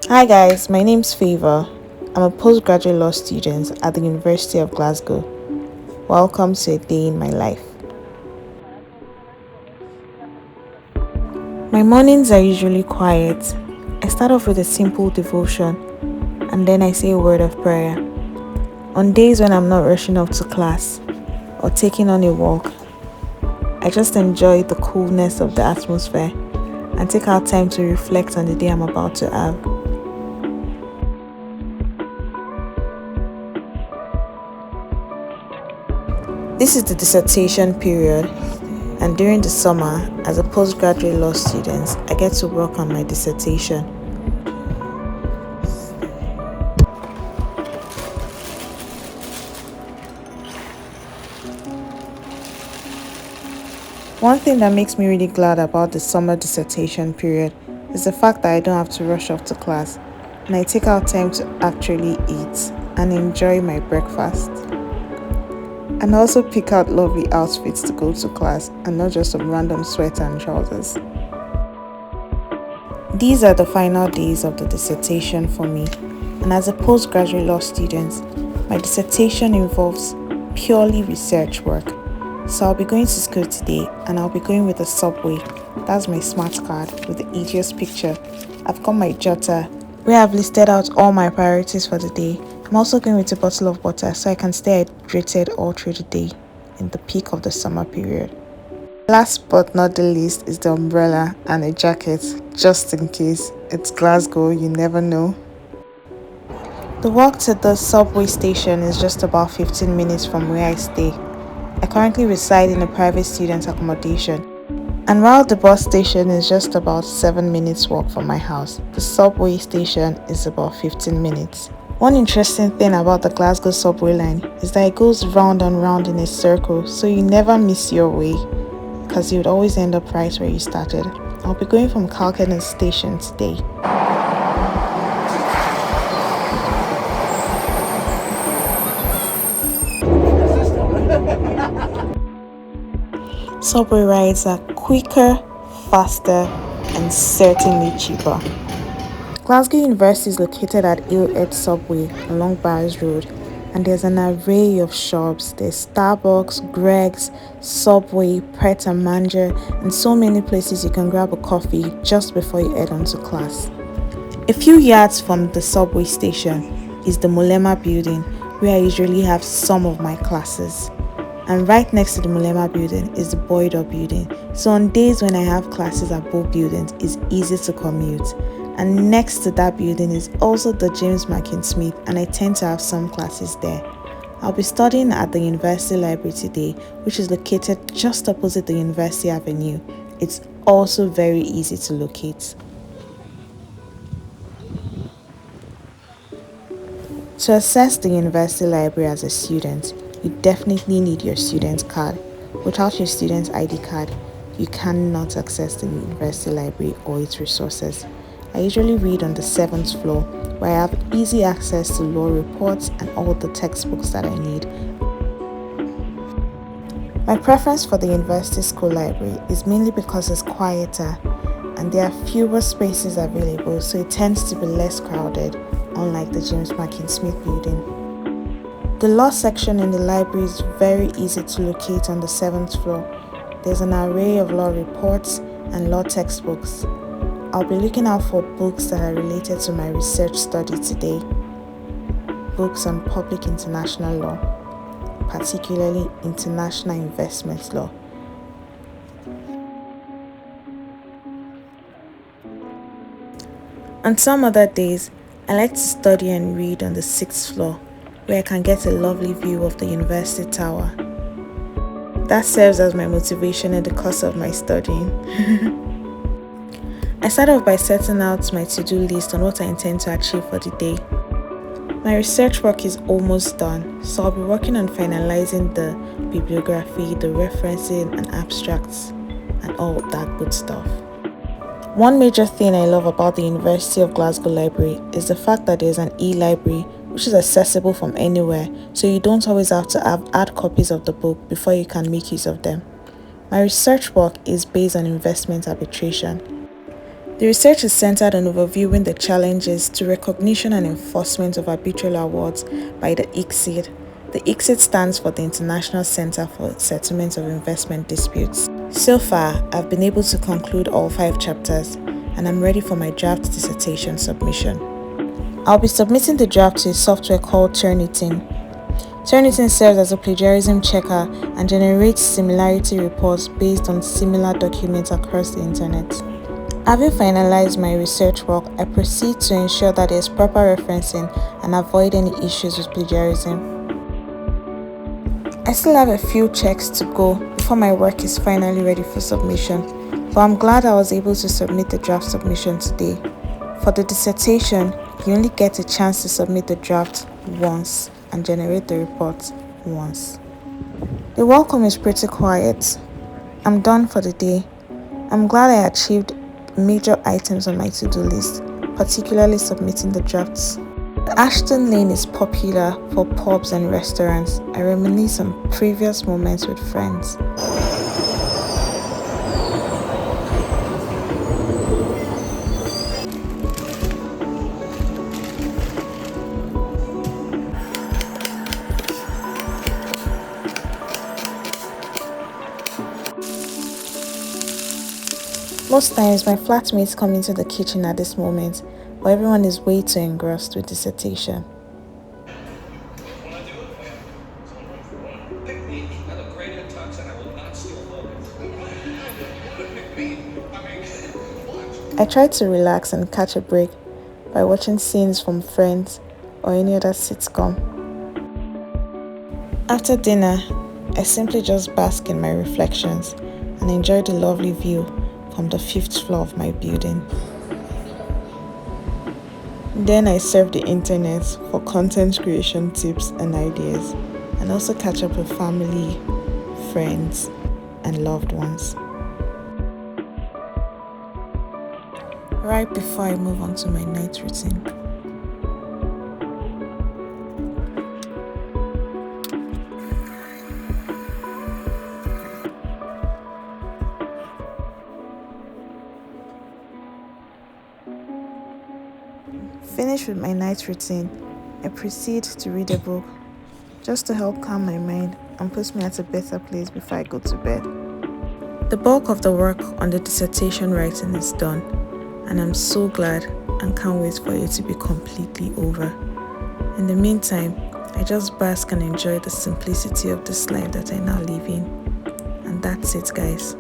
Hi guys, my name's Favour. I'm a postgraduate law student at the University of Glasgow. Welcome to a day in my life. My mornings are usually quiet. I start off with a simple devotion and then I say a word of prayer. On days when I'm not rushing off to class or taking on a walk, I just enjoy the coolness of the atmosphere and take out time to reflect on the day I'm about to have. This is the dissertation period, and during the summer, as a postgraduate law student, I get to work on my dissertation. One thing that makes me really glad about the summer dissertation period is the fact that I don't have to rush off to class, and I take out time to actually eat and enjoy my breakfast. And also pick out lovely outfits to go to class and not just some random sweater and trousers. These are the final days of the dissertation for me, and as a postgraduate law student, my dissertation involves purely research work. So I'll be going to school today and I'll be going with a subway. That's my smart card with the easiest picture. I've got my jotter where I've listed out all my priorities for the day. I'm also going with a bottle of water so I can stay hydrated all through the day in the peak of the summer period. Last but not the least is the umbrella and a jacket, just in case. It's Glasgow, you never know. The walk to the subway station is just about 15 minutes from where I stay. I currently reside in a private student accommodation, and while the bus station is just about 7 minutes walk from my house, the subway station is about 15 minutes. One interesting thing about the Glasgow subway line is that it goes round and round in a circle, so you never miss your way, because you would always end up right where you started. I'll be going from Calcutta station today. Subway rides are quicker, faster, and certainly cheaper. Glasgow University is located at Hillhead Subway along Barrs Road, and there's an array of shops. There's Starbucks, Greg's, Subway, Pret a Manger, and so many places you can grab a coffee just before you head on to class. A few yards from the subway station is the Mulema building, where I usually have some of my classes. And right next to the Mulema building is the Boydo building. So on days when I have classes at both buildings, it's easy to commute. And next to that building is also the James Smith, and I tend to have some classes there. I'll be studying at the University Library today, which is located just opposite the University Avenue. It's also very easy to locate. To access the University Library as a student, you definitely need your student card. Without your student ID card, you cannot access the University Library or its resources. I usually read on the 7th floor, where I have easy access to law reports and all the textbooks that I need. My preference for the University School Library is mainly because it's quieter and there are fewer spaces available, so it tends to be less crowded, unlike the James Smith building. The law section in the library is very easy to locate on the 7th floor. There's an array of law reports and law textbooks. I'll be looking out for books that are related to my research study today. Books on public international law, particularly international investment law. On some other days, I like to study and read on the 6th floor, where I can get a lovely view of the university tower. That serves as my motivation in the course of my studying. I start off by setting out my to-do list on what I intend to achieve for the day. My research work is almost done, so I'll be working on finalizing the bibliography, the referencing and abstracts, and all that good stuff. One major thing I love about the University of Glasgow Library is the fact that there's an e-library which is accessible from anywhere, so you don't always have to have hard copies of the book before you can make use of them. My research work is based on investment arbitration. The research is centered on overviewing the challenges to recognition and enforcement of arbitral awards by the ICSID. The ICSID stands for the International Center for Settlement of Investment Disputes. So far, I've been able to conclude all 5 chapters, and I'm ready for my draft dissertation submission. I'll be submitting the draft to a software called Turnitin. Turnitin serves as a plagiarism checker and generates similarity reports based on similar documents across the internet. Having finalized my research work, I proceed to ensure that there is proper referencing and avoid any issues with plagiarism. I still have a few checks to go before my work is finally ready for submission, but I'm glad I was able to submit the draft submission today. For the dissertation, you only get a chance to submit the draft once and generate the report once. The welcome is pretty quiet. I'm done for the day. I'm glad I achieved major items on my to-do list, particularly submitting the drafts. The Ashton Lane is popular for pubs and restaurants. I reminisce on previous moments with friends. Most times, my flatmates come into the kitchen at this moment, but everyone is way too engrossed with dissertation. I try to relax and catch a break by watching scenes from Friends or any other sitcom. After dinner, I simply just bask in my reflections and enjoy the lovely view from the 5th floor of my building. Then I surf the internet for content creation tips and ideas, and also catch up with family, friends, and loved ones. Right before I move on to my night routine. Finished with my night routine, I proceed to read a book just to help calm my mind and put me at a better place before I go to bed. The bulk of the work on the dissertation writing is done, and I'm so glad and can't wait for it to be completely over. In the meantime, I just bask and enjoy the simplicity of this life that I now live in. And that's it, guys.